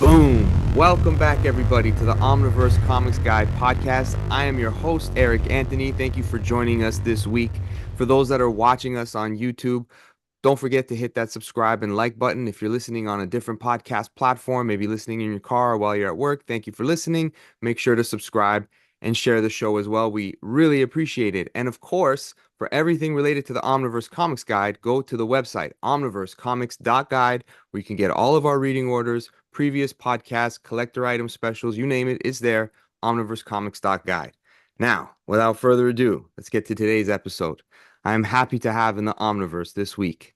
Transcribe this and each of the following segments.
Boom! Welcome back, everybody, to the Omniverse Comics Guide podcast. I am your host, Eric Anthony. Thank you for joining us this week. For those that are watching us on YouTube, don't forget to hit that subscribe and like button. If you're listening on a different podcast platform, maybe listening in your car or while you're at work, thank you for listening. Make sure to subscribe and share the show as well. We really appreciate it. And of course, for everything related to the Omniverse Comics Guide, go to the website, omniversecomics.guide, where you can get all of our reading orders, previous podcasts, collector item specials, you name it, it's there, omniversecomics.guide. Now, without further ado, let's get to today's episode. I am happy to have in the Omniverse this week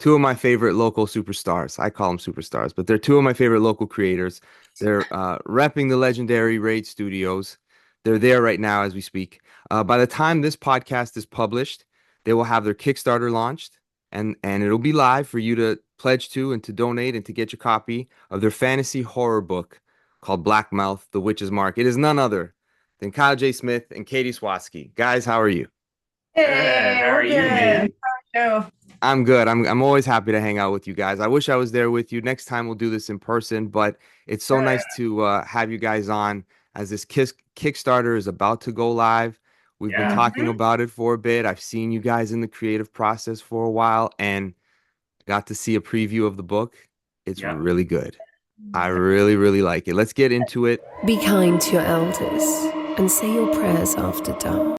two of my favorite local superstars. I call them superstars, but they're two of my favorite local creators. They're repping the legendary Raid Studios. They're there right now as we speak. By the time this podcast is published, they will have their Kickstarter launched, and it'll be live for you to pledge to and to donate and to get your copy of their fantasy horror book called Blackmouth, The Witch's Mark. It is none other than Kyle J. Smith and Katie Sawatsky. Guys, how are you? Hey, How are we're you, good. man? How are you? I'm good. I'm always happy to hang out with you guys. I wish I was there with you. Next time we'll do this in person, but it's so Uh, nice to have you guys on as this Kickstarter is about to go live. We've been Yeah. talking mhm. about it for a bit. I've seen you guys in the creative process for a while and got to see a preview of the book. It's Yep. really good. I really, really like it. Let's get into it. Be kind to your elders and say your prayers after dark,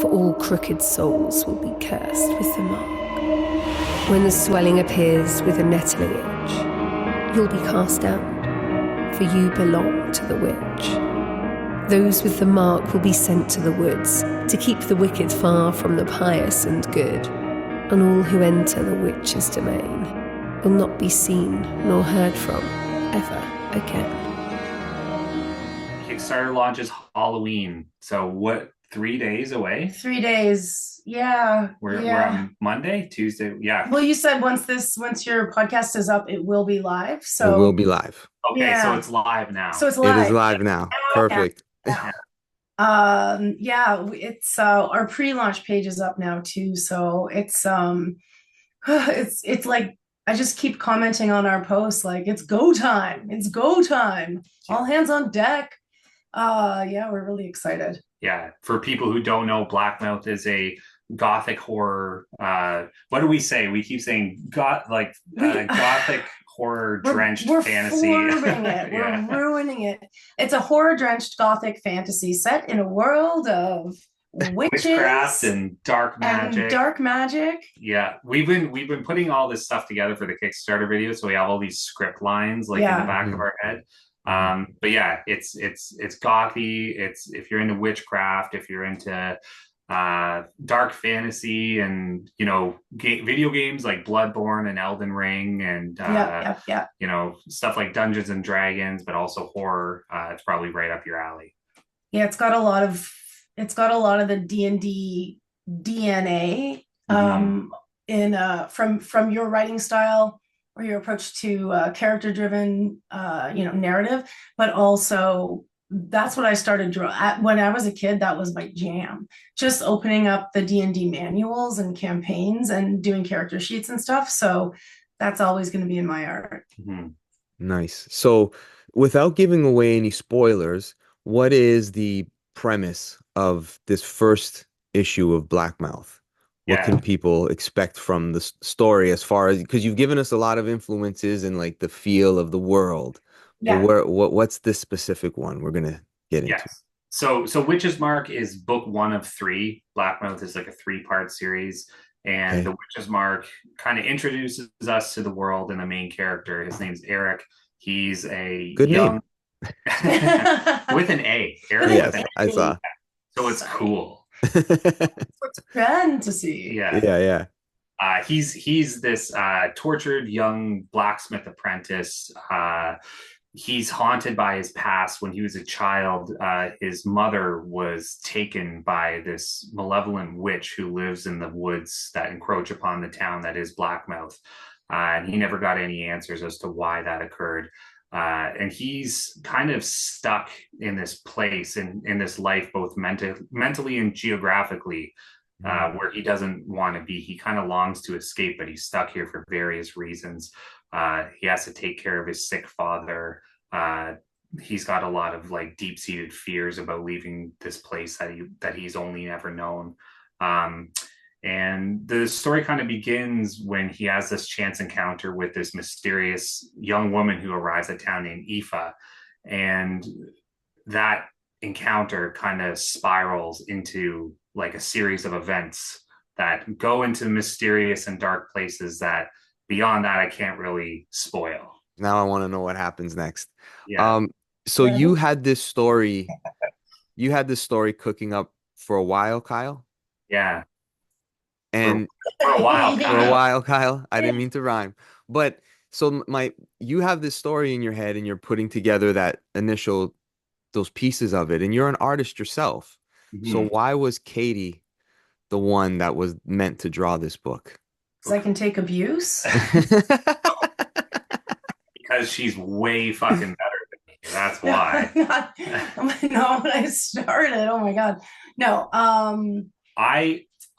for all crooked souls will be cursed with the mark. When the swelling appears with a nettling itch, you'll be cast out, for you belong to the witch. Those with the mark will be sent to the woods to keep the wicked far from the pious and good, and all who enter the witch's domain will not be seen nor heard from ever again. Kickstarter launches Halloween. So what, 3 days away? 3 days. Yeah. We're yeah. on Monday, Tuesday. Yeah. Well, you said once your podcast is up, it will be live. It will So be live. Okay, so yeah. it's live now. So it's It is live. live now. Yeah. Perfect. Yeah. It's our pre-launch page is up now too. So it's it's like I just keep commenting on our posts like it's go time. It's go time. All hands on deck. Yeah, we're really excited. Yeah. For people who don't know, Blackmouth is a gothic horror. What do we say? We keep saying gothic horror drenched we're fantasy. forming it. Yeah. We're ruining it. It's a horror drenched gothic fantasy set in a world of witches Witchcraft and dark magic. and dark magic. Yeah, we've been putting all this stuff together for the Kickstarter video, so we have all these script lines like in Yeah. the back of our head. But yeah, it's gothy. It's if you're into witchcraft, if you're into dark fantasy, and video games like Bloodborne and Elden Ring, and Yeah. stuff like Dungeons and Dragons, but also horror. It's probably right up your alley. Yeah, it's got a lot of the D&D DNA in from your writing style or your approach to character driven narrative, but also that's what I started when I was a kid. That was my jam, just opening up the D&D manuals and campaigns and doing character sheets and stuff. So that's always going to be in my art. Mhm. Nice. So, without giving away any spoilers, what is the premise of this first issue of Blackmouth? What Yeah. can people expect from the story as far as because you've given us a lot of influences and like the feel of the world. Yeah. What's this specific one we're gonna get into? Yes. So Witch's Mark is book 1 of 3. Blackmouth is like a 3-part series. And Okay. the Witch's Mark kind of introduces us to the world and the main character. His name's Eric. He's a Good young name. with an A. Eric Yes, with an A. I saw. So it's cool. What's grand to see. Yeah. Yeah. He's this tortured young blacksmith apprentice. He's haunted by his past. When he was a child, his mother was taken by this malevolent witch who lives in the woods that encroach upon the town that is Blackmouth. And he never got any answers as to why that occurred. And he's kind of stuck in this place, in this life, both mentally and geographically, where he doesn't want to be. He kind of longs to escape, but he's stuck here for various reasons. He has to take care of his sick father. He's got a lot of like deep-seated fears about leaving this place that he's only never known. And the story kind of begins when he has this chance encounter with this mysterious young woman who arrives at town named Aoife. And that encounter kind of spirals into like a series of events that go into mysterious and dark places that beyond that I can't really spoil. Now I want to know what happens next. Yeah. So Yeah. you had this story cooking up for a while, Kyle? Yeah. And For a while, for a while, Kyle. I didn't mean to rhyme. But so you have this story in your head and you're putting together those pieces of it, and you're an artist yourself. So Mhm. why was Katie the one that was meant to draw this book? Because I can take abuse. Because she's way fucking better than me. That's why. No, when I started, oh my God. No.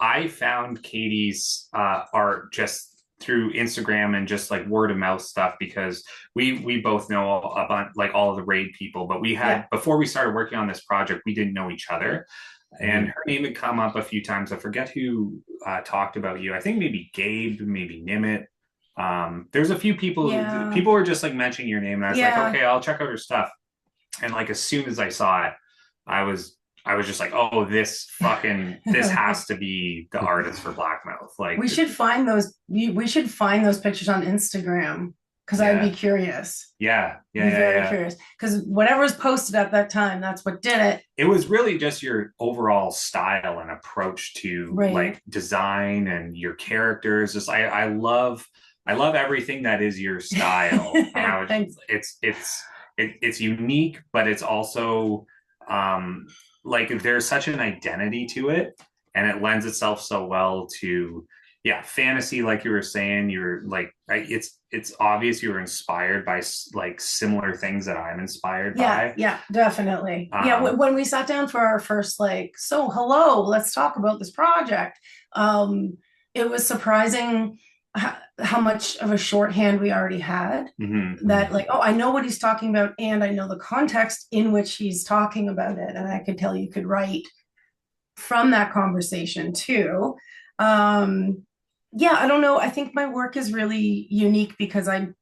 I found Katie's art just through Instagram and just like word of mouth stuff, because we both know about like all of the raid people, but we had before we started working on this project, we didn't know each other. And her name had come up a few times. I forget who talked about you. I think maybe Gabe, maybe Nimit. There's a few people. Yeah. People were just like mentioning your name, and I was like, okay, I'll check out her stuff. And like as soon as I saw it, I was just like, oh, this has to be the artist for Blackmouth. Like we should find those. We should find those pictures on Instagram, because I'd be curious. Very curious, because whatever was posted at that time, that's what did it. It was really just your overall style and approach to like design and your characters. Just I love everything that is your style. It's unique, but it's also like there's such an identity to it, and it lends itself so well to fantasy. Like you were saying, you're like it's obvious you were inspired by like similar things that I'm inspired by. Yeah, definitely. When we sat down for our first so hello, let's talk about this project, it was surprising how much of a shorthand we already had. That like, oh, I know what he's talking about, and I know the context in which he's talking about it, and I could tell you could write from that conversation too. I don't know, I think my work is really unique because I'm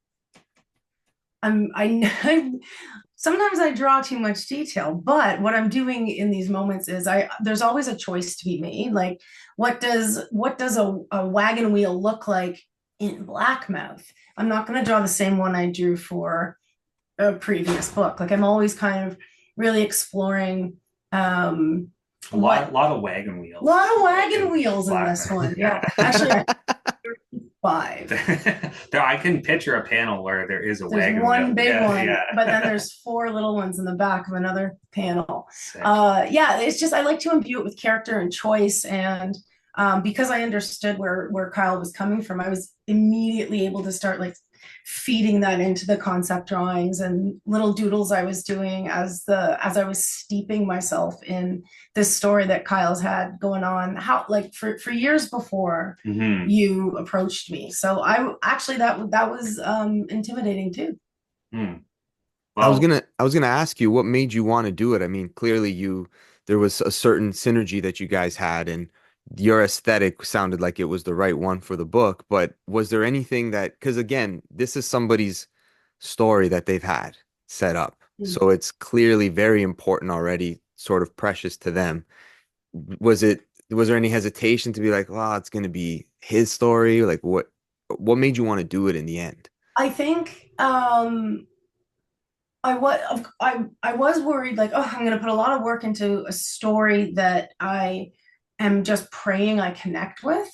sometimes I draw too much detail, but what I'm doing in these moments is there's always a choice to be made. Like, what does a wagon wheel look like in Blackmouth? I'm not going to draw the same one I drew for a previous book. Like, I'm always kind of really exploring a lot of wagon wheels. A lot of wagon wheels in this one. Yeah. Actually, 5. I can picture a panel where there is a there's wagon one wheel. big one, but then there's 4 little ones in the back of another panel. Sick. It's just I like to imbue it with character and choice, and because I understood where Kyle was coming from, I was immediately able to start like feeding that into the concept drawings and little doodles I was doing as I was steeping myself in this story that Kyle's had going on for years before you approached me. So I actually that was intimidating too. Well, I was gonna ask you what made you want to do it. I mean, clearly there was a certain synergy that you guys had, and your aesthetic sounded like it was the right one for the book. But was there anything because again, this is somebody's story that they've had set up, so it's clearly very important already, sort of precious to them. Was there any hesitation to be like, well, it's going to be his story? Like, what made you want to do it in the end? I think I was worried, like, oh, I'm going to put a lot of work into a story that I am just praying I connect with.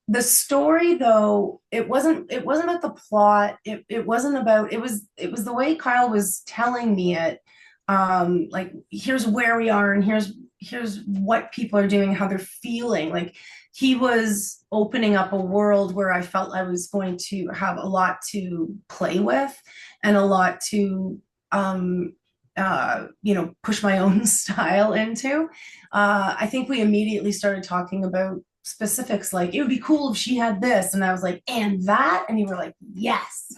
The story, though, it wasn't about the plot. It wasn't about, it was the way Kyle was telling me it. Like, here's where we are, and here's what people are doing, how they're feeling. Like, he was opening up a world where I felt I was going to have a lot to play with and a lot to push my own style into. I think we immediately started talking about specifics, like it would be cool if she had this, and I was like, and that, and you were like, yes.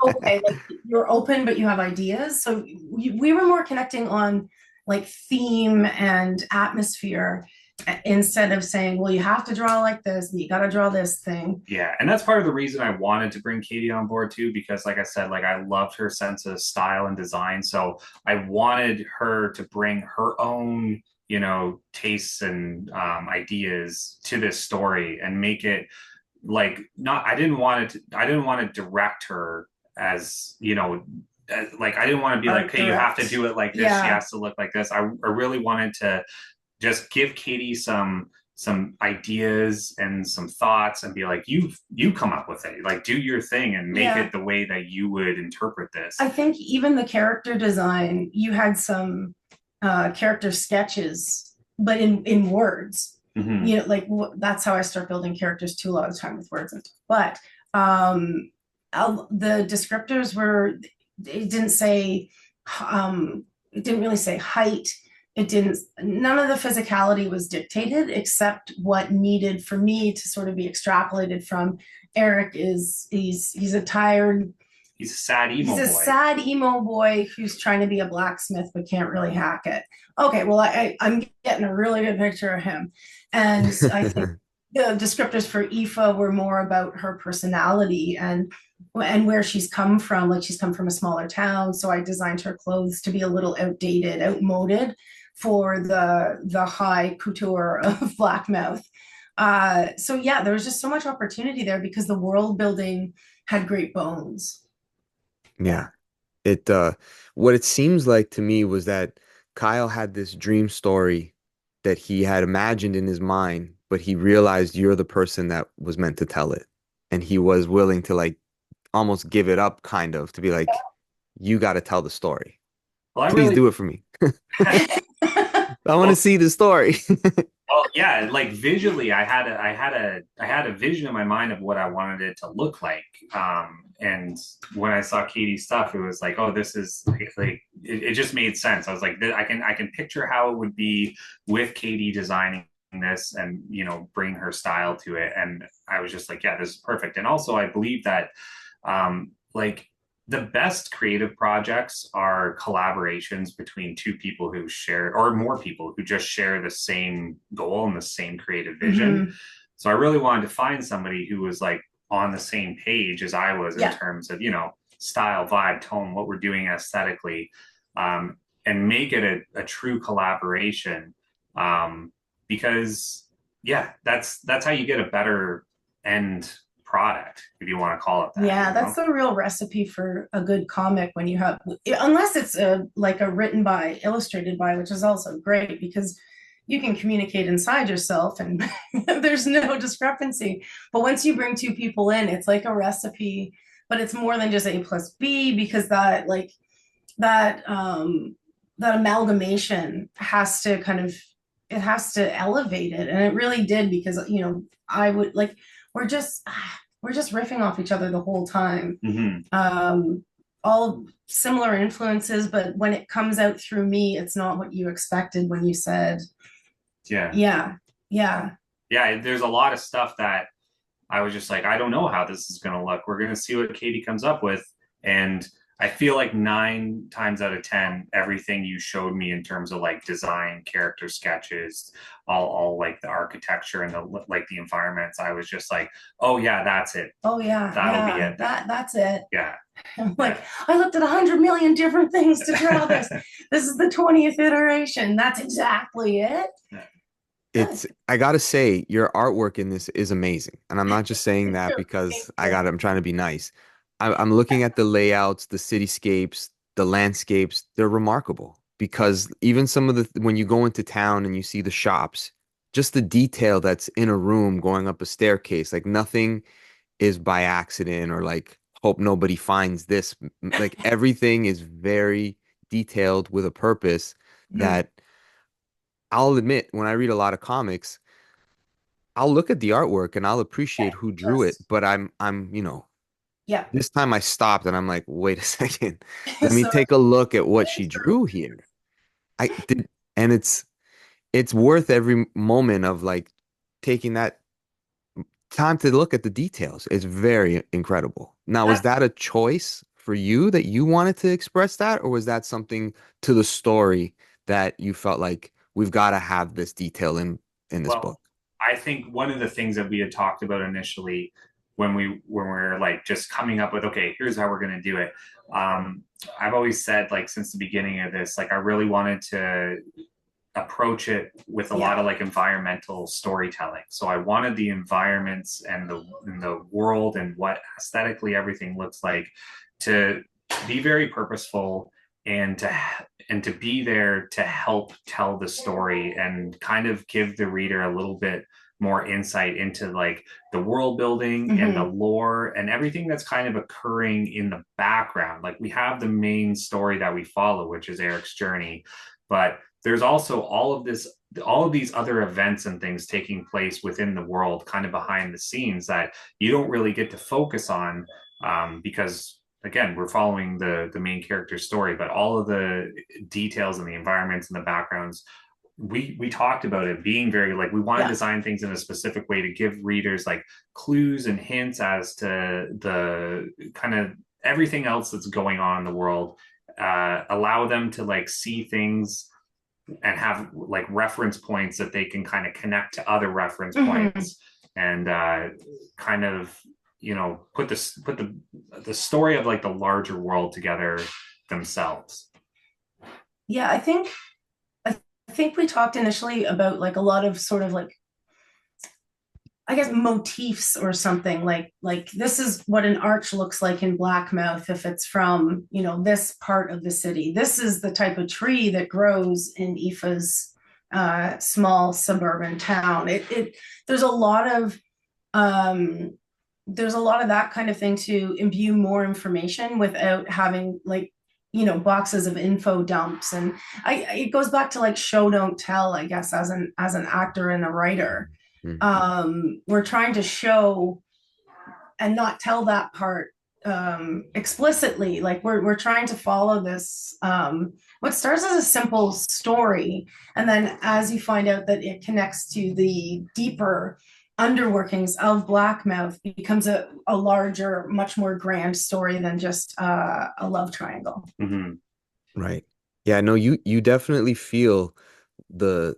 Okay, like you're open, but you have ideas. So we were more connecting on like theme and atmosphere instead of saying, well, you have to draw like this and you got to draw this thing. Yeah, and that's part of the reason I wanted to bring Katie on board too, because like I said, like I loved her sense of style and design. So I wanted her to bring her own, you know, tastes and ideas to this story and make it like not. I didn't want to direct her as, you know, like I didn't want to be like, okay, you have to do it like this. Yeah. She has to look like this. I really wanted to just give Katie some ideas and some thoughts and be like, you come up with it, like do your thing and make it the way that you would interpret this. I think even the character design, you had some character sketches, but in words. Mm-hmm. You know, like that's how I start building characters too, a lot of time with words and stuff. But the descriptors were, it didn't say it didn't really say height. It didn't, none of the physicality was dictated except what needed for me to sort of be extrapolated from. Eric is, he's a tired, he's a sad emo boy. He's a sad emo boy who's trying to be a blacksmith but can't really hack it. Okay, well, I'm getting a really good picture of him. And I think the descriptors for Aoife were more about her personality and where she's come from. Like she's come from a smaller town, so I designed her clothes to be a little outdated, outmoded for the high couture of Blackmouth. So yeah, there was just so much opportunity there because the world building had great bones. Yeah. It what it seems like to me was that Kyle had this dream story that he had imagined in his mind, but he realized you're the person that was meant to tell it. And he was willing to like almost give it up, kind of, to be like, you got to tell the story. Well, Please do it for me. I want to see the story. Well, yeah, like visually, I had a vision in my mind of what I wanted it to look like. And when I saw Katie's stuff, it was like, oh, this is like it just made sense. I was like, I can picture how it would be with Katie designing this and, you know, bring her style to it. And I was just like, yeah, this is perfect. And also, I believe that like the best creative projects are collaborations between two people who share, or more people who just share the same goal and the same creative vision. Mm-hmm. So I really wanted to find somebody who was like on the same page as I was in terms of, you know, style, vibe, tone, what we're doing aesthetically, and make it a true collaboration. Because yeah, that's how you get a better end product, if you want to call it that. Yeah, that's the real recipe for a good comic, when you have, unless it's like a written by, illustrated by, which is also great because you can communicate inside yourself and there's no discrepancy. But once you bring two people in, it's like a recipe, but it's more than just A plus B, because that amalgamation has to kind of, it has to elevate it. And it really did, because, you know, I would like, we're just riffing off each other the whole time. Mm-hmm. All similar influences, but when it comes out through me, it's not what you expected when you said, yeah. There's a lot of stuff that I was just like, I don't know how this is going to look. We're going to see what Katie comes up with. And I feel like 9 times out of 10, everything you showed me in terms of like design, character sketches, all like the architecture and the environments, I was just like, oh yeah, that's it. Oh yeah, that'll be it. That's it. Yeah. I'm like, I looked at 100 million different things to draw this. This is the 20th iteration. That's exactly it. I gotta say, your artwork in this is amazing. And I'm not just saying that because I'm trying to be nice. I'm looking at the layouts, the cityscapes, the landscapes. They're remarkable, because even some of when you go into town and you see the shops, just the detail that's in a room going up a staircase, like nothing is by accident or like, hope nobody finds this. Like everything is very detailed with a purpose that I'll admit, when I read a lot of comics, I'll look at the artwork and I'll appreciate who drew it, but I'm, you know, this time I stopped and I'm like, wait a second, let me take a look at what she drew here. I did, and it's worth every moment of like taking that time to look at the details. It's very incredible. Now, was that a choice for you that you wanted to express that, or was that something to the story that you felt like we've got to have this detail in this book? Well, I think one of the things that we had talked about initially when we were like just coming up with, okay, here's how we're going to do it. I've always said, like, since the beginning of this, like, I really wanted to approach it with a lot of like environmental storytelling. So I wanted the environments and the world and what aesthetically everything looks like to be very purposeful and to be there to help tell the story and kind of give the reader a little bit more insight into like the world building and the lore and everything that's kind of occurring in the background. Like, we have the main story that we follow, which is Eric's journey, but there's also all of these other events and things taking place within the world, kind of behind the scenes, that you don't really get to focus on, because again, we're following the main character's story, but all of the details and the environments and the backgrounds, we talked about it being very like, we want to design things in a specific way to give readers like clues and hints as to the kind of everything else that's going on in the world, allow them to like see things and have like reference points that they can kind of connect to other reference points, and kind of, you know, put the story of like the larger world together themselves. Yeah, I think we talked initially about like a lot of sort of like, I guess, motifs or something, like this is what an arch looks like in Blackmouth if it's from, you know, this part of the city. This is the type of tree that grows in Aoife's small suburban town. There's a lot of that kind of thing to imbue more information without having like, you know, boxes of info dumps. And it goes back to like show don't tell, I guess, as an actor and a writer. We're trying to show and not tell that part explicitly. Like we're trying to follow this what starts as a simple story, and then as you find out that it connects to the deeper underworkings of Blackmouth, becomes a larger, much more grand story than just a love triangle. Right. Yeah, no, you definitely feel the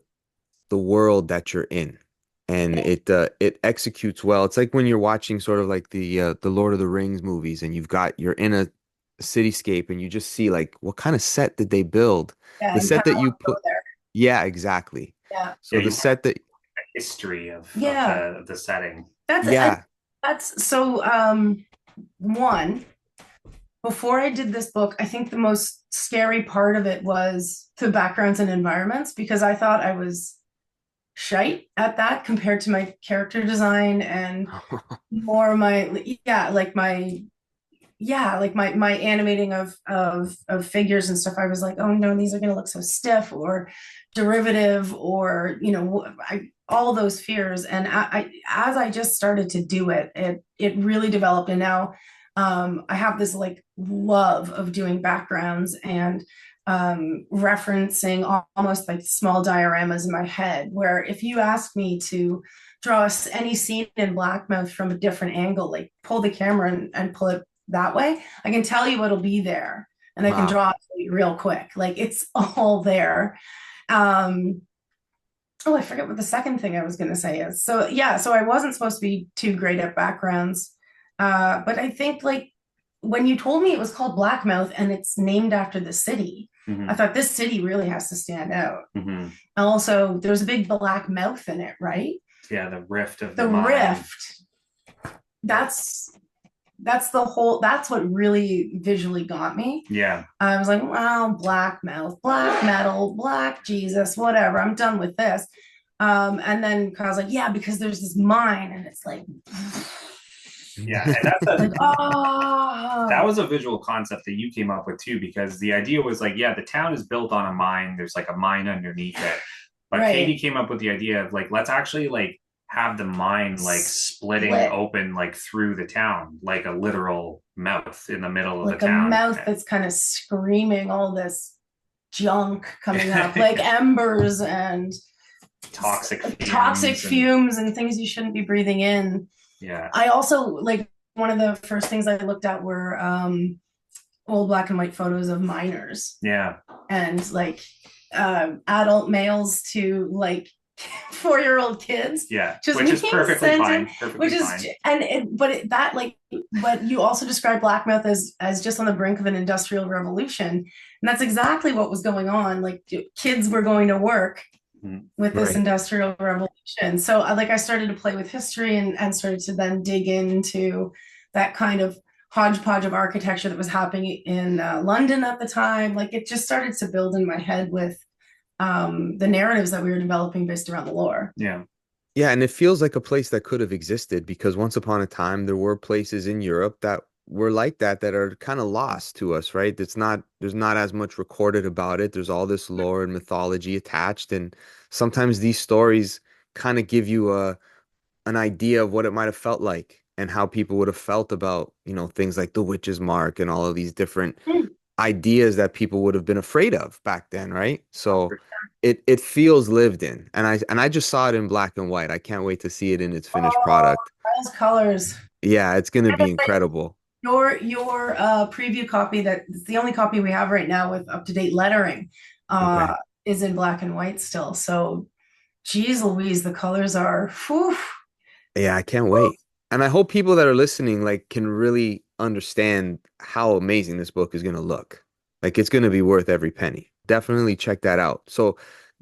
world that you're in, and it executes well. It's like when you're watching sort of like the Lord of the Rings movies, and you're in a cityscape and you just see like, what kind of set did they build? The set that you put there. Yeah, exactly. Yeah. So the set that history of the setting. That's so one, before I did this book, I think the most scary part of it was the backgrounds and environments, because I thought I was shite at that compared to my character design and more my my animating of figures and stuff. I was like, oh no, these are going to look so stiff or derivative, or, you know, all those fears. And I as I just started to do it really developed. And now I have this like love of doing backgrounds and referencing almost like small dioramas in my head, where if you ask me to draw any scene in Blackmouth from a different angle, like pull the camera and pull it that way, I can tell you what'll be there, and I can draw it real quick. Like, it's all there. I forget what the second thing I was going to say is. So I wasn't supposed to be too great at backgrounds, but I think like when you told me it was called Blackmouth and it's named after the city, I thought this city really has to stand out. Also, there's a big black mouth in it, right? Yeah, the rift of the rift. That's what really visually got me. Yeah. I was like, wow, Blackmouth, black metal, black Jesus, whatever. I'm done with this. And then Kyle's like, yeah, because there's this mine, and it's like, yeah, and that's like, oh. That was a visual concept that you came up with too, because the idea was like, yeah, the town is built on a mine. There's like a mine underneath it. But Katie came up with the idea of like, let's actually like have the mine like splitting open like through the town, like a literal mouth in the middle of like the town. A mouth that's kind of screaming all this junk coming up, like embers and toxic fumes and things you shouldn't be breathing in. Yeah. I also, like, one of the first things I looked at were old black and white photos of minors. Yeah. And like adult males to like 4-year-old kids. Yeah. Just which is perfectly fine. But you also described Blackmouth as just on the brink of an industrial revolution. And that's exactly what was going on. Like kids were going to work with this industrial revolution. So I started to play with history and started to then dig into that kind of hodgepodge of architecture that was happening in London at the time. Like it just started to build in my head with the narratives that we were developing based around the lore. Yeah. Yeah, and it feels like a place that could have existed because once upon a time there were places in Europe that were like that are kind of lost to us, right? There's not as much recorded about it. There's all this lore and mythology attached, and sometimes these stories kind of give you an idea of what it might have felt like and how people would have felt about, things like the witch's mark and all of these different ideas that people would have been afraid of back then, right? So it feels lived in, and I just saw it in black and white. I can't wait to see it in its finished product. Those colors. Yeah, it's going to be incredible. Your preview copy, that's the only copy we have right now with up-to-date lettering, is in black and white still. So, geez Louise, the colors are, whew. Yeah, I can't wait. And I hope people that are listening can really understand how amazing this book is going to look. Like it's going to be worth every penny. Definitely check that out. So,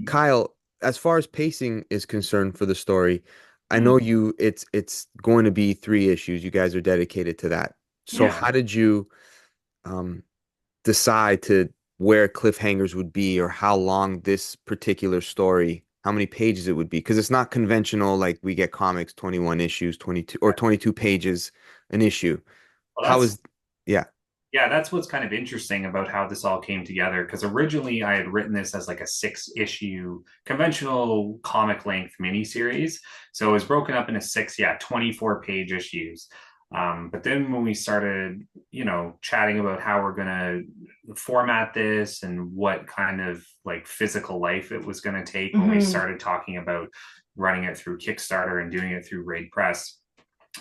Kyle, as far as pacing is concerned for the story, I know it's going to be 3 issues. You guys are dedicated to that. So how did you decide to where cliffhangers would be or how long this particular story, how many pages it would be? Because it's not conventional like we get comics 21 issues, 22 or 22 pages an issue. Well, yeah, that's what's kind of interesting about how this all came together. Because originally I had written this as like a 6-issue conventional comic length miniseries. So it was broken up into 24-page issues. But then when we started, chatting about how we're going to format this and what kind of like physical life it was going to take, when we started talking about running it through Kickstarter and doing it through Raid Press,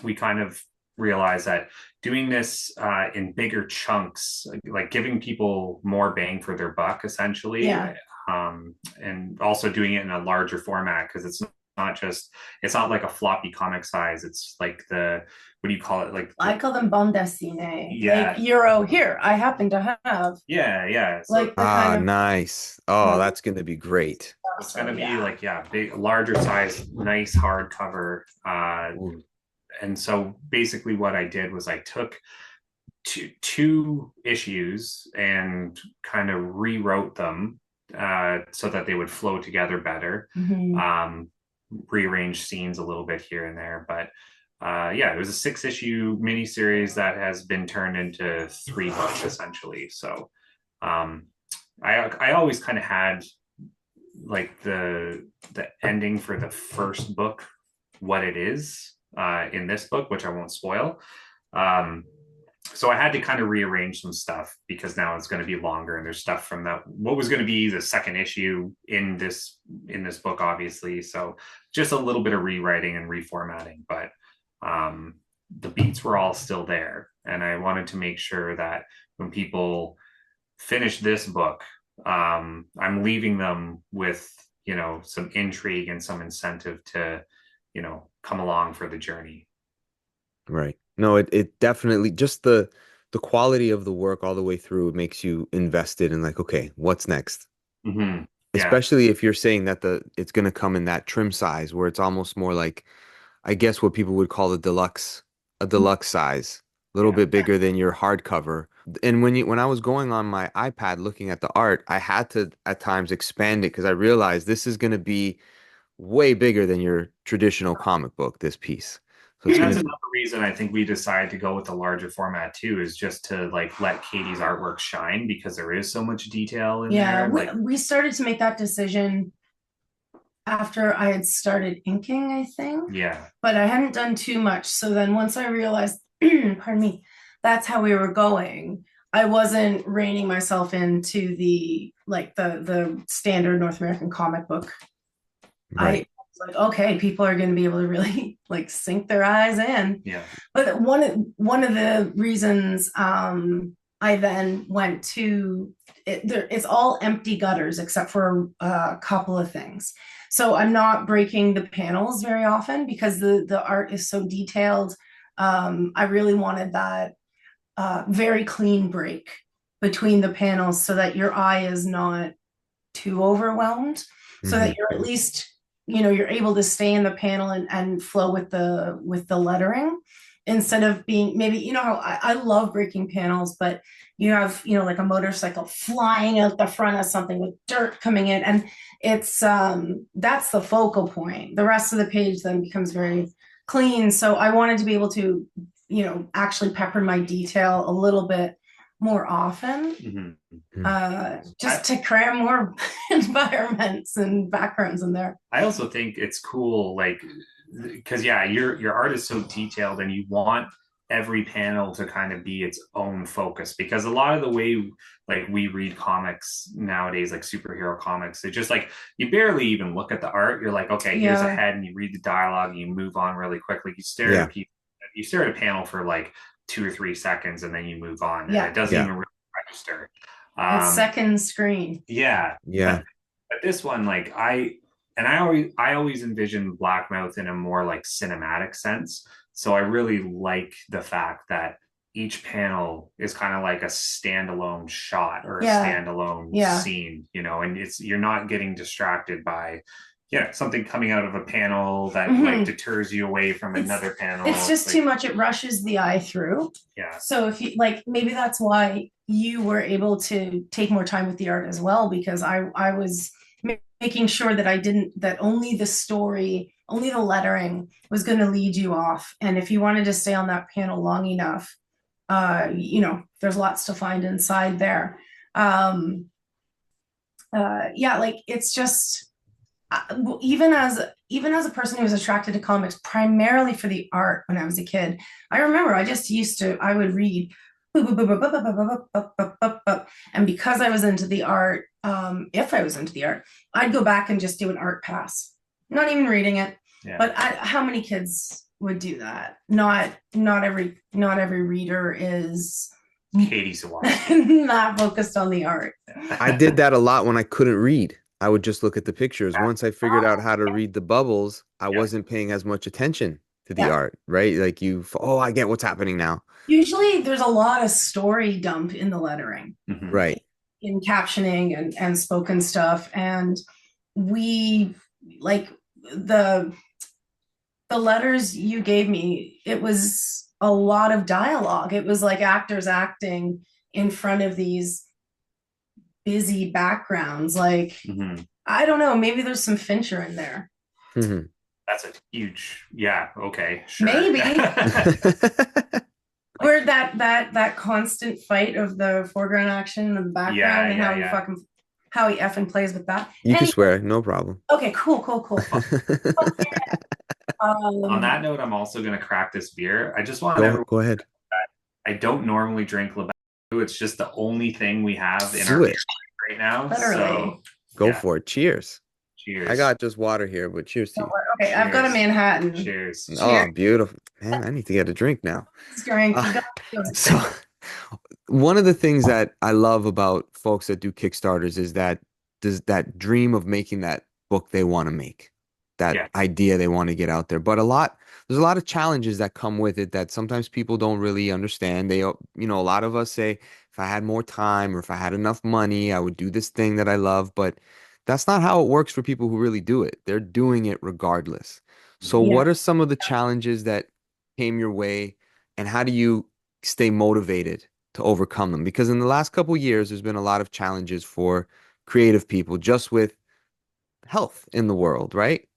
we kind of realized that doing this in bigger chunks, like giving people more bang for their buck, essentially, and also doing it in a larger format, because it's not like a floppy comic size. It's like what do you call it? Like I call them bande dessinée. Yeah. Like Euro here. I happen to have. Yeah. So, like nice. Oh, that's going to be great. It's going to be big, larger size, nice hardcover. And so basically what I did was I took two issues and kind of rewrote them so that they would flow together better. Rearranged scenes a little bit here and there, but it was a 6-issue miniseries that has been turned into 3 books essentially. So I always kind of had like the ending for the first book, what it is in this book, which I won't spoil. So I had to kind of rearrange some stuff because now it's going to be longer, and there's stuff from what was going to be the 2nd issue in this book, obviously. So just a little bit of rewriting and reformatting, but the beats were all still there. And I wanted to make sure that when people finish this book, I'm leaving them with, some intrigue and some incentive to, come along for the journey. Right. No, it definitely, just the quality of the work all the way through makes you invested in like, okay, what's next? Especially if you're saying that it's going to come in that trim size where it's almost more like, I guess what people would call a deluxe size, a little bit bigger than your hardcover. And when I was going on my iPad looking at the art, I had to at times expand it because I realized this is going to be way bigger than your traditional comic book, this piece. So that's another reason I think we decided to go with the larger format too, is just to like let Katie's artwork shine, because there is so much detail in there. We started to make that decision after I had started inking, I think. Yeah. But I hadn't done too much. So then once I realized, pardon me, that's how we were going, I wasn't reining myself into the standard North American comic book Right. I was like, okay, people are going to be able to really like sink their eyes in. Yeah. But one of the reasons I then went to it's all empty gutters except for a couple of things. So I'm not breaking the panels very often because the art is so detailed. I really wanted that very clean break between the panels so that your eye is not too overwhelmed, so that you're at least, you're able to stay in the panel and flow with the lettering instead of being maybe, how I love breaking panels, but you have, like a motorcycle flying out the front of something with dirt coming in, and it's that's the focal point. The rest of the page then becomes very clean. So I wanted to be able to, actually pepper my detail a little bit more often, just to cram more environments and backgrounds in there. I also think it's cool, like, because your art is so detailed, and you want every panel to kind of be its own focus, because a lot of the way like we read comics nowadays, like superhero comics, it's just like you barely even look at the art. You're like, okay, here's a head, and you read the dialogue and you move on really quickly. You stare at people, you stare at a panel for like 2 or 3 seconds, and then you move on, and it doesn't even really register. It's second screen. But this one, like, I always envision Blackmouth in a more like cinematic sense. So I really like the fact that each panel is kind of like a standalone shot or a standalone scene, and you're not getting distracted by something coming out of a panel that like deters you away from another panel. It's just like, too much. It rushes the eye through. So if you like, maybe that's why you were able to take more time with the art as well, because I was making sure that that only the story, only the lettering was going to lead you off. And if you wanted to stay on that panel long enough, there's lots to find inside there. Like it's just, even as a person who was attracted to comics primarily for the art when I was a kid, I remember I would read, and because I was into the art, if I was into the art, I'd go back and just do an art pass, not even reading it. But how many kids would do that? Not every reader is Katie Sawatsky. Not focused on the art. I did that a lot when I couldn't read. I would just look at the pictures. Once I figured out how to read the bubbles, I wasn't paying as much attention to the art, right? Like I get what's happening now. Usually there's a lot of story dump in the lettering, right? In captioning and spoken stuff. And we, like, the letters you gave me, it was a lot of dialogue. It was like actors acting in front of these busy backgrounds. Like, I don't know, maybe there's some Fincher in there. That's a huge, okay, sure. Maybe. Where that constant fight of the foreground action and the background, and how he effing plays with that. You can swear, no problem. Okay, cool. On that note, I'm also going to crack this beer. I just want to go ahead. I don't normally drink Leblanc. It's just the only thing we have in our beer right now. Literally. So go for it. Cheers. Cheers. I got just water here, but cheers to you. Okay, cheers. I've got a Manhattan. Cheers. Oh, beautiful. Man, I need to get a drink now. Drink. So one of the things that I love about folks that do Kickstarters is that dream of making that book they want to make, that idea they want to get out there. But there's a lot of challenges that come with it that sometimes people don't really understand. They, a lot of us say, if I had more time or if I had enough money, I would do this thing that I love. But that's not how it works for people who really do it. They're doing it regardless. So what are some of the challenges that came your way, and how do you stay motivated to overcome them? Because in the last couple of years, there's been a lot of challenges for creative people just with health in the world, right?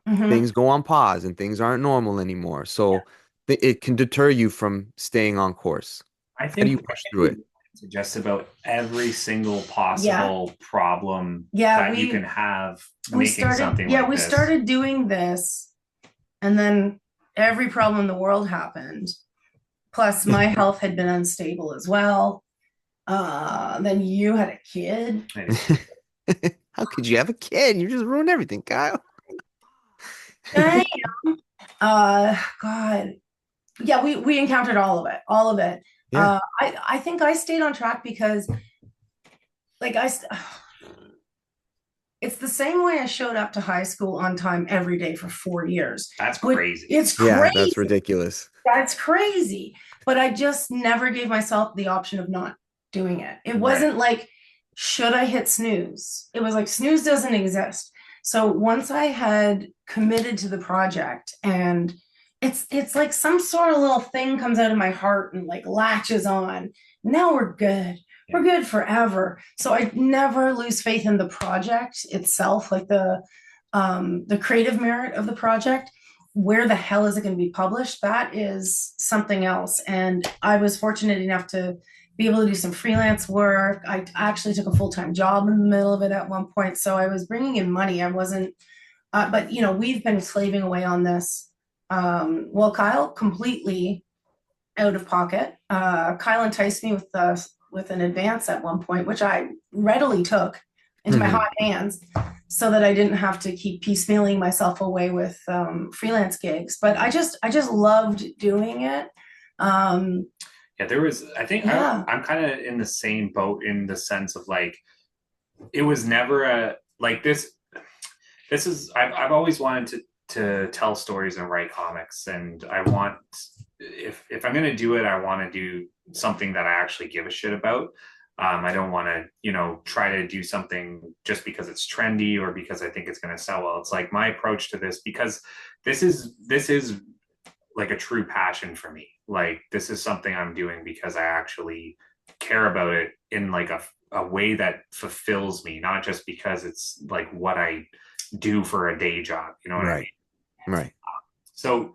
Things go on pause and things aren't normal anymore. So it can deter you from staying on course. I think how do you push through it? Just about every single possible problem that you can have making something like this. We started doing this, and then every problem in the world happened. Plus, my health had been unstable as well. Then you had a kid. How could you have a kid? You just ruined everything, Kyle. I God. Yeah, we encountered all of it, all of it. Yeah. I think I stayed on track because like it's the same way I showed up to high school on time every day for 4 years. That's crazy. It's Yeah, crazy. that's ridiculous. That's crazy. But I just never gave myself the option of not doing it. It wasn't like, should I hit snooze? It was like, snooze doesn't exist. So once I had committed to the project, and it's like some sort of little thing comes out of my heart and like latches on. Now we're good. We're good forever. So I never lose faith in the project itself, like the creative merit of the project. Where the hell is it going to be published? That is something else. And I was fortunate enough to be able to do some freelance work. I actually took a full-time job in the middle of it at one point. So I was bringing in money. I wasn't, but you know, we've been slaving away on this. Well, Kyle completely out of pocket. Kyle enticed me with an advance at one point, which I readily took into my hot hands, so that I didn't have to keep piecemealing myself away with freelance gigs. But I just loved doing it. Yeah, there was, I think I'm kind of in the same boat in the sense of like, it was never a, like this is, I've always wanted to tell stories and write comics. And I want, if I'm going to do it, I want to do something that I actually give a shit about. I don't want to, you know, try to do something just because it's trendy or because I think it's going to sell well. It's like my approach to this, because this is like a true passion for me. Like, this is something I'm doing because I actually care about it in like a way that fulfills me, not just because it's like what I do for a day job. You know what I mean? Right. So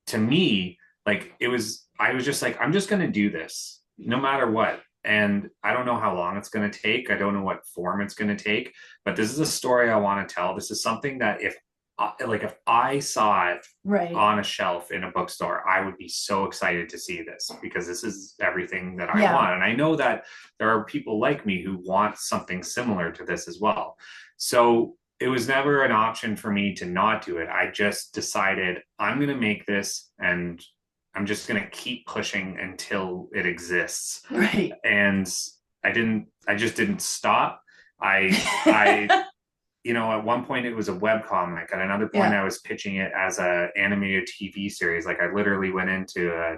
to me, like, I was just like, I'm just going to do this no matter what. And I don't know how long it's going to take. I don't know what form it's going to take, but this is a story I want to tell. This is something that if I saw it on a shelf in a bookstore, I would be so excited to see this, because this is everything that I want. And I know that there are people like me who want something similar to this as well. So it was never an option for me to not do it. I just decided I'm going to make this, and I'm just going to keep pushing until it exists. Right. And I just didn't stop. I, you know, at one point it was a web comic. At another point, I was pitching it as a animated TV series. Like, I literally went into a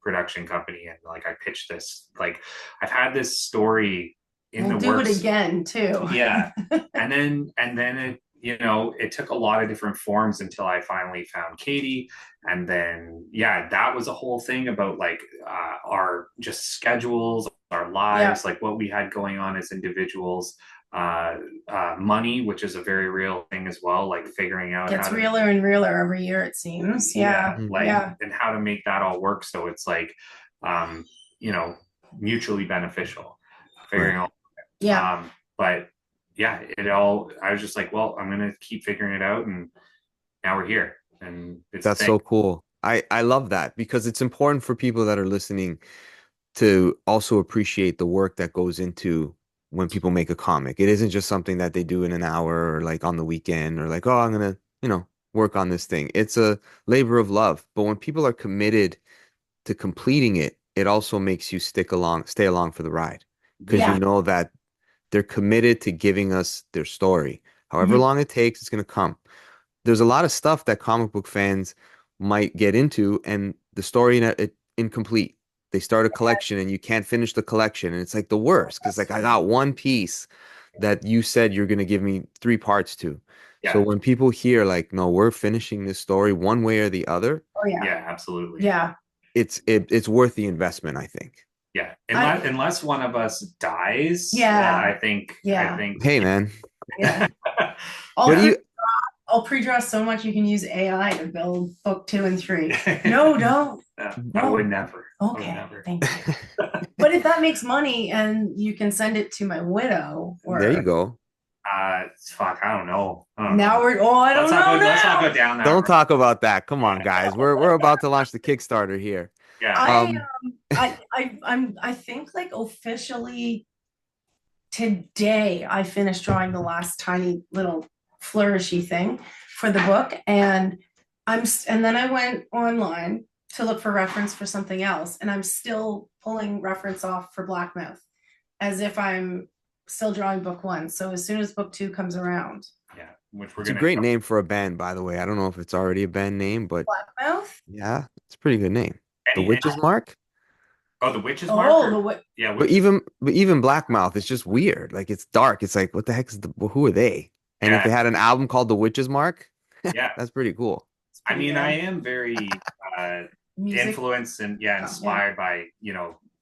production company and like, I pitched this, like, I've had this story in the works. Do it again too. Yeah. And then it, you know, it took a lot of different forms until I finally found Katie. And then, that was a whole thing about like our just schedules, our lives, like what we had going on as individuals, money, which is a very real thing as well, like figuring out gets realer and realer every year, it seems. And how to make that all work. So it's like, you know, mutually beneficial, figuring out. But I was just like, well, I'm going to keep figuring it out. And now we're here. And that's so cool. I love that, because it's important for people that are listening to also appreciate the work that goes into when people make a comic. It isn't just something that they do in an hour or like on the weekend or like, oh, I'm going to, you know, work on this thing. It's a labor of love. But when people are committed to completing it, it also makes you stay along for the ride, because you know that they're committed to giving us their story. However long it takes, it's going to come. There's a lot of stuff that comic book fans might get into, and the story incomplete. They start a collection and you can't finish the collection, and it's like the worst, because like I got one piece that you said you're going to give me 3 parts to. So when people hear like, no, we're finishing this story one way or the other. Oh yeah. Yeah, absolutely. Yeah. It's worth the investment, I think. Yeah. Unless one of us dies. I think. Hey man. Yeah. I'll pre-draw so much you can use AI to build book 2 and 3. No, don't. I would never. Okay, would never. thank you. But if that makes money and you can send it to my widow, or there you go. Fuck, I don't know. Now we're. Oh, I don't know. Let's not go down that. Don't talk about that. Come on, guys. We're about to launch the Kickstarter here. Yeah. I think like officially today I finished drawing the last tiny little flourishy thing. for the book, and and then I went online to look for reference for something else, and I'm still pulling reference off for Blackmouth as if I'm still drawing book 1. So as soon as book 2 comes around, Yeah, which we're It's a gonna great name for a band, by the way. I don't know if it's already a band name, but Blackmouth. yeah, it's a pretty good name. The any, Witch's Mark? oh, the witch's Oh, mark. the what? Yeah, But even Blackmouth, it's just weird. Like it's dark. It's like, what the heck is who are they? And if yeah, they had an album called The Witch's Mark, yeah. that's pretty cool. It's I pretty mean, good. I am very Music. influenced and inspired by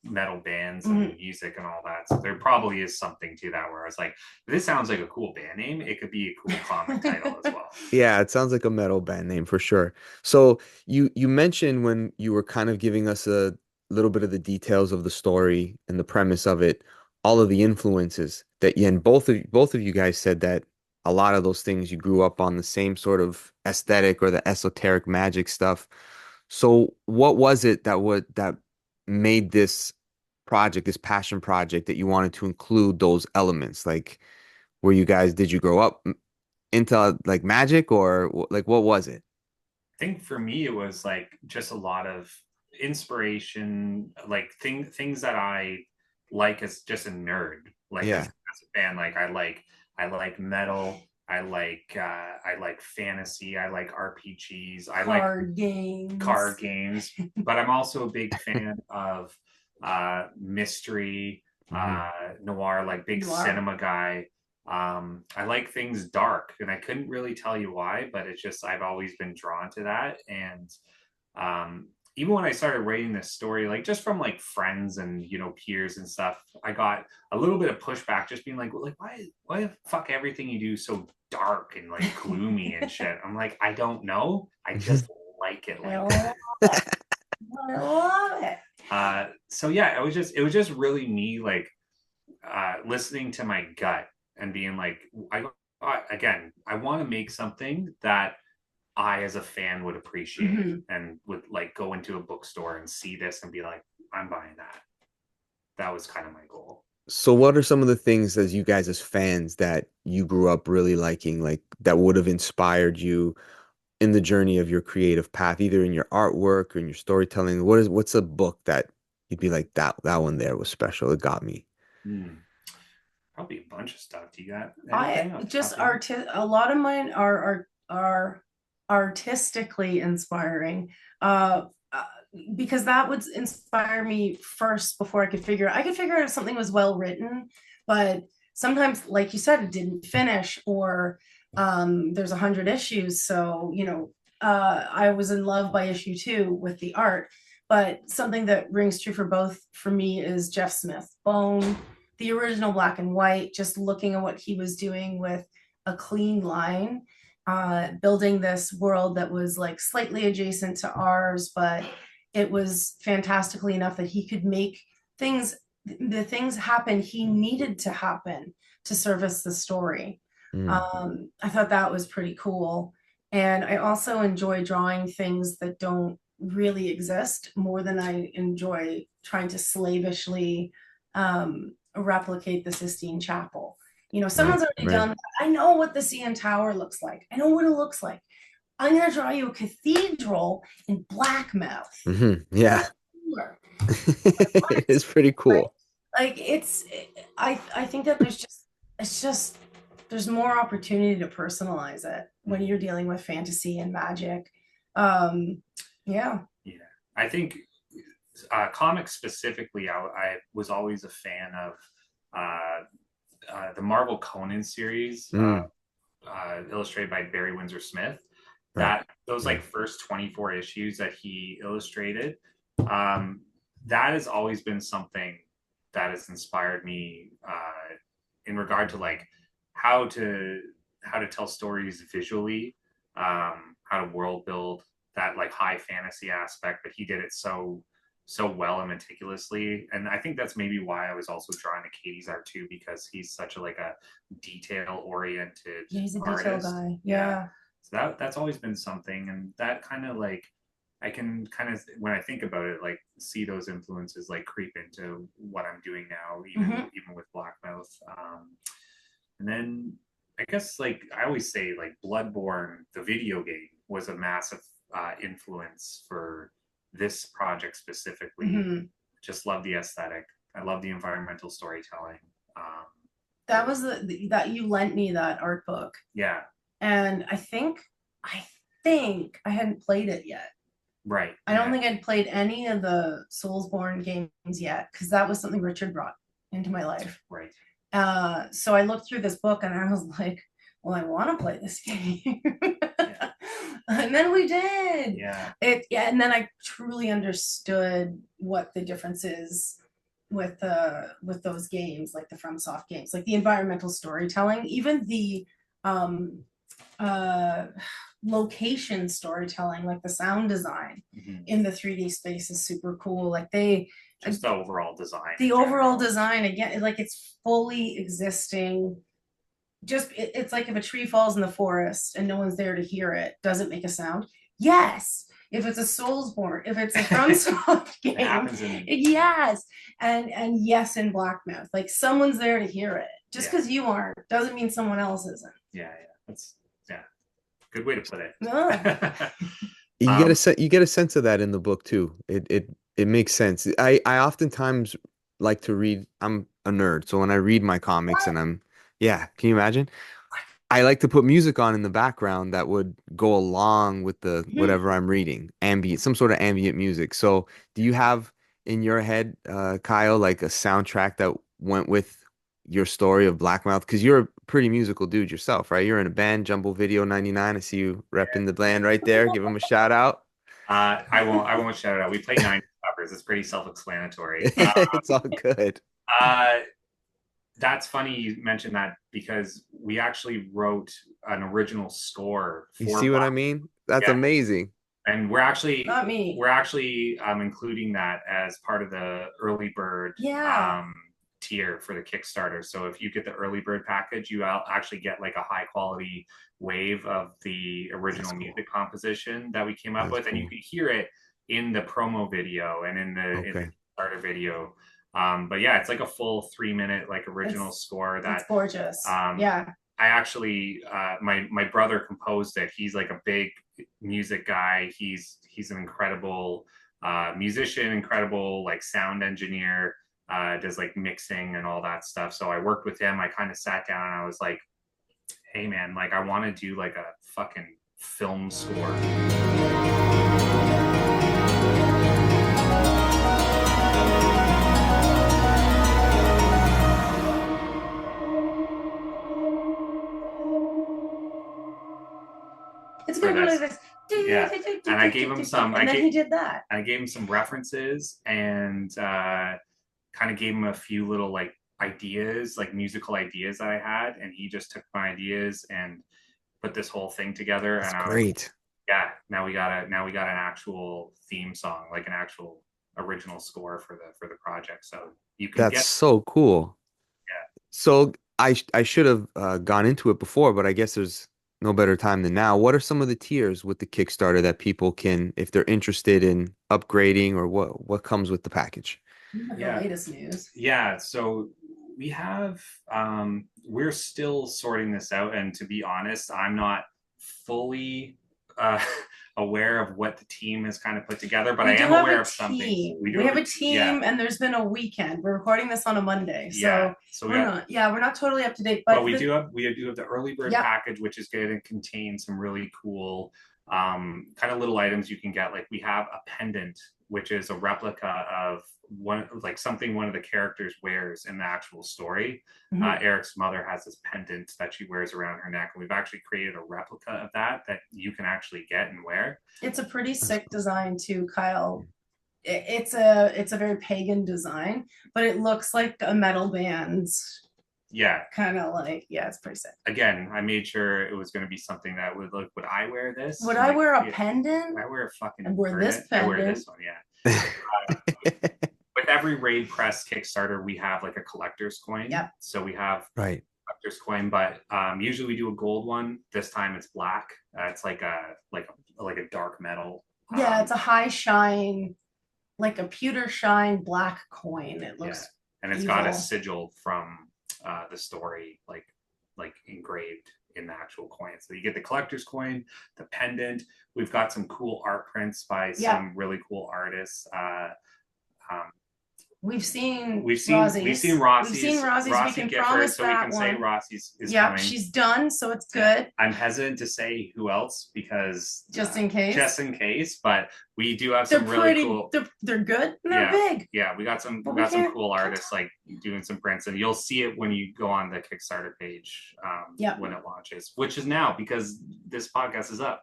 metal bands and music and all that. So there probably is something to that where I was like, this sounds like a cool band name. It could be a cool comic title as well. Yeah, it sounds like a metal band name for sure. So you mentioned when you were kind of giving us a little bit of the details of the story and the premise of it, all of the influences that you and both of you guys said that a lot of those things you grew up on the same sort of aesthetic or the esoteric magic stuff. So what was it that made this project, this passion project that you wanted to include those elements? Like, did you grow up into like magic or like what was it? I think for me it was like just a lot of inspiration, like things that I like as just a nerd. Like as Yeah. a fan, like I like metal, I like fantasy, I like RPGs, I like card games, but I'm also a big fan of mystery, noir, like big cinema guy. I like things dark, and I couldn't really tell you why, but it's just I've always been drawn to that. And even when I started writing this story, like just from like friends and peers and stuff, I got a little bit of pushback, just being like, well, like why the fuck everything you do so dark and like gloomy and shit. I'm like, I don't know, I just like it like that. I love it. So yeah, it was just really me like listening to my gut and being like, I want to make something that I as a fan would appreciate and would like go into a bookstore and see this and be like, I'm buying that. That was kind of my goal. So what are some of the things as you guys as fans that you grew up really liking, like that would have inspired you in the journey of your creative path, either in your artwork or in your storytelling? What's a book that you'd be like that one there was special. It got me. Probably a bunch of stuff. Do you got anything? I just a lot of mine are artistically inspiring. Because that would inspire me first before I could figure out if something was well written, but sometimes, like you said, it didn't finish, or there's 100 issues. So, I was in love by issue 2 with the art, but something that rings true for me is Jeff Smith, Bone, the original black and white, just looking at what he was doing with a clean line, building this world that was like slightly adjacent to ours, but it was fantastically enough that he could make the things happen he needed to happen to service the story. I thought that was pretty cool. And I also enjoy drawing things that don't really exist more than I enjoy trying to slavishly replicate the Sistine Chapel. Someone's already done that. I know what the CN Tower looks like. I know what it looks like. I'm going to draw you a cathedral in Blackmouth. Yeah. It's pretty cool. Like I think that there's more opportunity to personalize it when you're dealing with fantasy and magic. Yeah. I think comics specifically, I was always a fan of the Marvel Conan series, illustrated by Barry Windsor Smith. Those like first 24 issues that he illustrated, that has always been something that has inspired me in regard to like how to tell stories visually, how to world build that like high fantasy aspect, but he did it so well and meticulously. And I think that's maybe why I was also drawn to Katie's art too, because he's such a detail oriented he's a artist. Detail guy. Yeah. So that's always been something, and that kind of like I can kind of, when I think about it, like see those influences like creep into what I'm doing now, even with Blackmouth. And then I guess like I always say, like Bloodborne, the video game, was a massive influence for this project specifically. Mhm. Just love the aesthetic. I love the environmental storytelling. Um, That was that you lent me that art book, yeah, and I think I hadn't played it yet. right. I don't yeah, think I'd played any of the Soulsborne games yet, because that was something Richard brought into my life. right. So I looked through this book and I was like, well, I want to play this game. Yeah. And then we did. Yeah, Yeah, and then I truly understood what the difference is with those games, like the FromSoft games, like the environmental storytelling, even the um uh location storytelling, like the sound design mhm. in the 3D space is super cool. Like they Just the overall design. the in overall general. design, again, like it's fully existing. Just it's like if a tree falls in the forest and no one's there to hear it, does it make a sound? Yes. If it's a Soulsborne, if it's a FromSoft It game, happens in yes. And yes, in Blackmouth, like someone's there to hear it. Just Yeah. because you aren't doesn't mean someone else isn't. yeah. That's good way to put it. No. You get a sense of that in the book too. It makes sense. I oftentimes like to read. I'm a nerd, so when I read my comics and yeah, can you imagine? I like to put music on in the background that would go along with the whatever I'm reading, some sort of ambient music. So, do you have in your head, Kyle, like a soundtrack that went with your story of Blackmouth? Because you're a pretty musical dude yourself, right? You're in a band, Jumble Video 99. I see you repping the band right there. Give them a shout out. I won't shout it out. We play 90 covers. It's pretty self-explanatory. It's all good. That's funny you mentioned that because we actually wrote an original score for You see what I mean? That's Yeah. amazing. And we're actually Not me. including that as part of the early bird Yeah. tier for the Kickstarter. So if you get the early bird package, you actually get like a high quality wave of the original music composition that we came up with, and you can hear it in the promo video and in the Kickstarter video. But yeah, it's like a full 3-minute like original score that It's gorgeous. I actually my brother composed it. He's like a big music guy. He's an incredible musician, incredible like sound engineer, does like mixing and all that stuff. So I worked with him. I kind of sat down and I was like, hey man, like I want to do like a fucking film score. It's gonna go like this. Yeah. And I gave him some. And then he did that. I gave him some references and kind of gave him a few little like ideas, like musical ideas that I had, and he just took my ideas and put this whole thing together. That's and great. Yeah. Now we got an actual theme song, like an actual original score for the project. So you can. That's so cool. Yeah. So I should have gone into it before, but I guess there's no better time than now. What are some of the tiers with the Kickstarter that people can, if they're interested in upgrading, or what comes with the package? Yeah. The latest news. Yeah. So we have we're still sorting this out, and to be honest, I'm not fully aware of what the team has kind of put together, but I am aware of something. We have a team, and there's been a weekend. We're recording this on a Monday, so we're not totally up to date. But we do have the early bird package, which is going to contain some really cool kind of little items you can get. Like we have a pendant, which is a replica of one of the characters wears in the actual story. Eric's mother has this pendant that she wears around her neck, and we've actually created a replica of that you can actually get and wear. It's a pretty sick design too, Kyle. It's a very pagan design, but it looks like a metal band's kind of like, it's pretty sick. Again, I made sure it was going to be something that would I wear this? Would I wear a pendant? I wear a fucking I wear this pendant. I wear this one, with every Raid Press Kickstarter, we have like a collector's coin. Yep. So we have collector's coin, but usually we do a gold one. This time it's black. It's like a dark metal. It's a high shine, like a pewter shine black coin. It looks and it's got a sigil from the story, like like engraved in the actual coin. So you get the collector's coin, the pendant. We've got some cool art prints by some really cool artists. We've seen Rossi's. We've seen Rossi's. Rossi We can Gifford, promise so we that can one. say Rossi's is Yeah, coming. she's done, so it's good. I'm hesitant to say who else because just in case, but we do have some really cool. They're good and they're big. Yeah, we got some cool artists like doing some prints, and you'll see it when you go on the Kickstarter page when it launches, which is now because this podcast is up.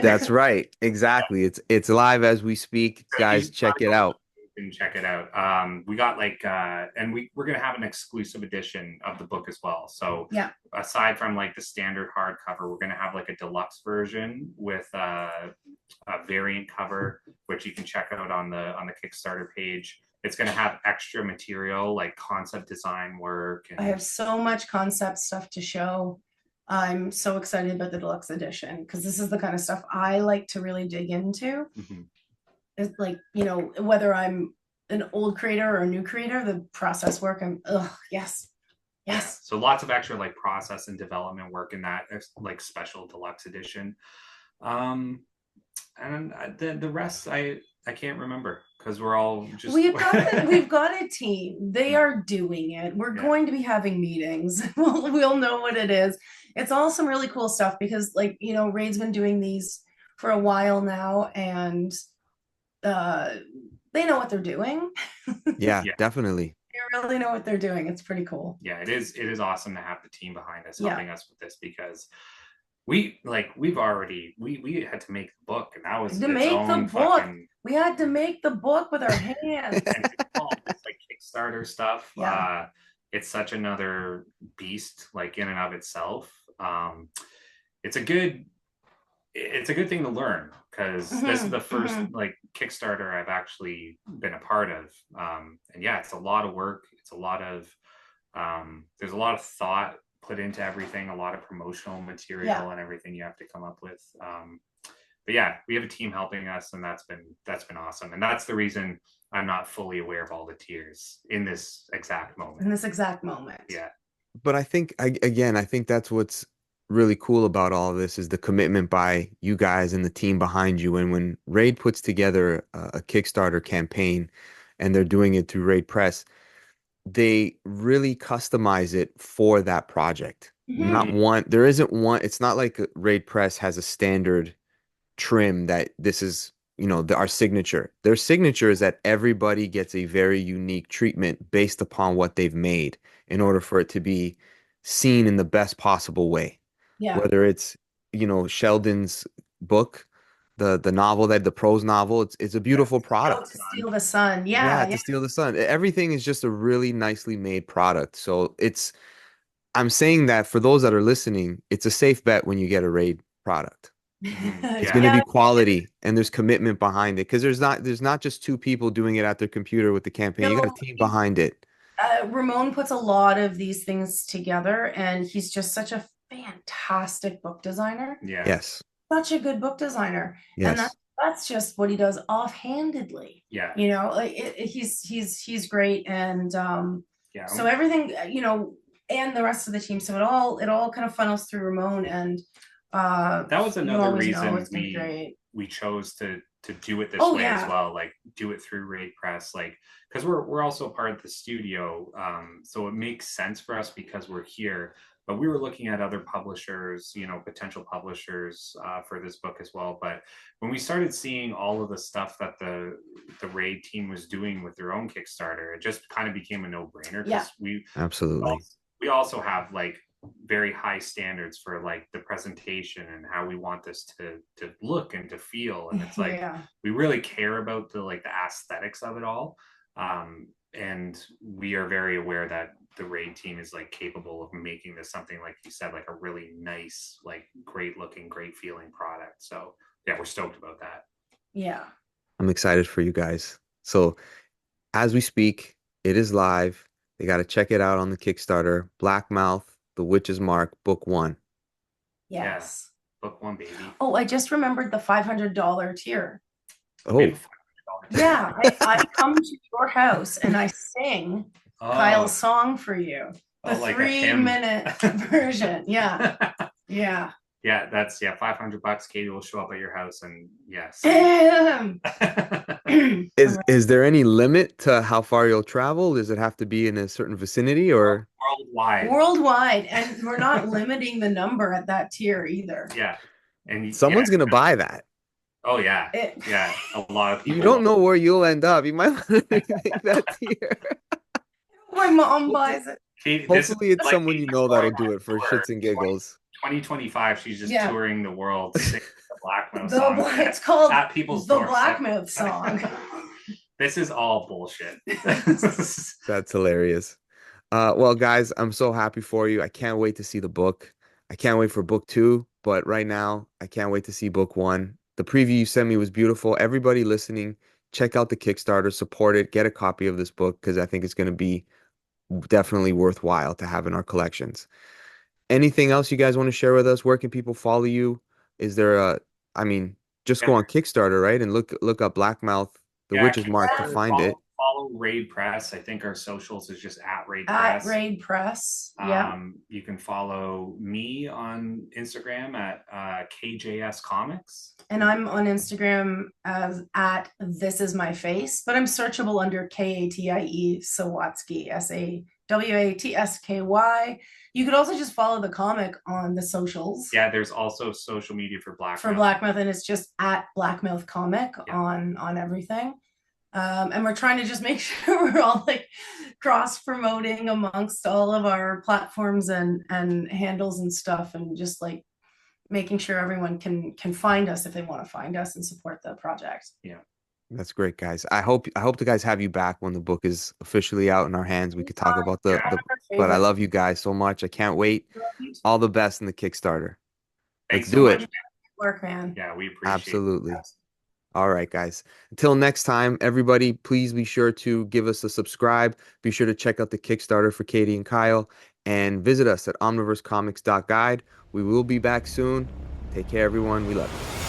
That's right. Exactly. It's live as we speak. Guys, check it out. And check it out. We got and we're gonna have an exclusive edition of the book as well. So aside from like the standard hardcover, we're gonna have like a deluxe version with a variant cover, which you can check out on the Kickstarter page. It's gonna have extra material like concept design work. I have so much concept stuff to show. I'm so excited about the deluxe edition because this is the kind of stuff I like to really dig into. It's like, whether I'm an old creator or a new creator, the process work, yes. So lots of extra like process and development work in that like special deluxe edition. And the rest I can't remember because we're all just we've got a team. They are doing it. We're going to be having meetings. We'll know what it is. It's all some really cool stuff because Raid's been doing these for a while now, and they know what they're doing. Yeah, definitely. They really know what they're doing. It's pretty cool. Yeah, it is awesome to have the team behind us helping us with this because we had to make the book, and that was to make the book. We had to make the book with our hands. And it's like Kickstarter stuff. Yeah. It's such another beast, like in and of itself. It's a good thing to learn because this is the first like Kickstarter I've actually been a part of. And it's a lot of work. It's a lot of there's a lot of thought put into everything, a lot of promotional material and everything you have to come up with. But we have a team helping us, and that's been awesome. And that's the reason I'm not fully aware of all the tiers in this exact moment. Yeah. But I think I think that's what's really cool about all of this is the commitment by you guys and the team behind you. And when Raid puts together a Kickstarter campaign and they're doing it through Raid Press, they really customize it for that project. There isn't one. It's not like Raid Press has a standard trim that this is, our signature. Their signature is that everybody gets a very unique treatment based upon what they've made in order for it to be seen in the best possible way. Yeah. Whether it's, Sheldon's book, the novel, the prose novel, it's a beautiful product. To Steal the Sun. To Steal the Sun. Everything is just a really nicely made product. So I'm saying that for those that are listening, it's a safe bet when you get a Raid product. It's going to be quality, and there's commitment behind it because there's not just two people doing it at their computer with the campaign. You got a team behind it. Ramon puts a lot of these things together, and he's just such a fantastic book designer. Yeah. Yes. Such a good book designer. Yes. And that's just what he does offhandedly. Yeah. He's great, and so everything, and the rest of the team. So it all kind of funnels through Ramon, and that was another reason we chose to do it this way as well, like do it through Raid Press, like because we're also part of the studio, so it makes sense for us because we're here. But we were looking at other publishers, potential publishers for this book as well. But when we started seeing all of the stuff that the Raid team was doing with their own Kickstarter, it just kind of became a no-brainer. Yeah, absolutely. We also have like very high standards for like the presentation and how we want this to look and to feel, and it's like we really care about the aesthetics of it all, and we are very aware that the Raid team is like capable of making this something, like you said, like a really nice, like great looking, great feeling product. So we're stoked about that. I'm excited for you guys. So as we speak, it is live. They got to check it out on the Kickstarter. Blackmouth, The Witch's Mark, Book 1. Yes. Book 1, baby. Oh, I just remembered the $500 tier. Oh. Yeah, I come to your house and I sing Kyle's song for you. The like a hymn. 3-minute version. Yeah. Yeah. Yeah, that's $500. Katie will show up at your house and yes. Is there any limit to how far you'll travel? Does it have to be in a certain vicinity or worldwide? Worldwide, and we're not limiting the number at that tier either. Yeah, and someone's gonna buy that? Oh yeah, yeah. A lot of people. You don't know where you'll end up. You might make that tier. My mom buys it. Katie, Hopefully, it's like someone you know that'll do it for shits and giggles. 2025, she's just touring the world, singing the Blackmouth song. It's called at people's the doorstep. Blackmouth song. This is all bullshit. That's hilarious. Well, guys, I'm so happy for you. I can't wait to see the book. I can't wait for book 2, but right now, I can't wait to see book 1. The preview you sent me was beautiful. Everybody listening, check out the Kickstarter, support it, get a copy of this book because I think it's going to be definitely worthwhile to have in our collections. Anything else you guys want to share with us? Where can people follow you? Is there just go on Kickstarter, right? And look up Blackmouth, the Witch's Mark to find it. Follow Raid Press. I think our socials is just at Raid At Press. Raid Press. Yeah. You can follow me on Instagram at KJS Comics. And I'm on Instagram as at This Is My Face, but I'm searchable under Katie Sawatsky, SAWATSKY. You could also just follow the comic on the socials. Yeah, there's also social media for Blackmouth. For Blackmouth, and it's just at Blackmouth Comic on everything. And we're trying to just make sure we're all like cross promoting amongst all of our platforms and handles and stuff, and just like making sure everyone can find us if they want to find us and support the project. Yeah. That's great, guys. I hope the guys have you back when the book is officially out in our hands. We could talk about the but I love you guys so much. I can't wait. All the best in the Kickstarter. Let's do it. Work, man. Yeah, we appreciate absolutely. it. All right, guys. Until next time, everybody, please be sure to give us a subscribe. Be sure to check out the Kickstarter for Katie and Kyle and visit us at omniversecomics.guide. We will be back soon. Take care, everyone. We love you.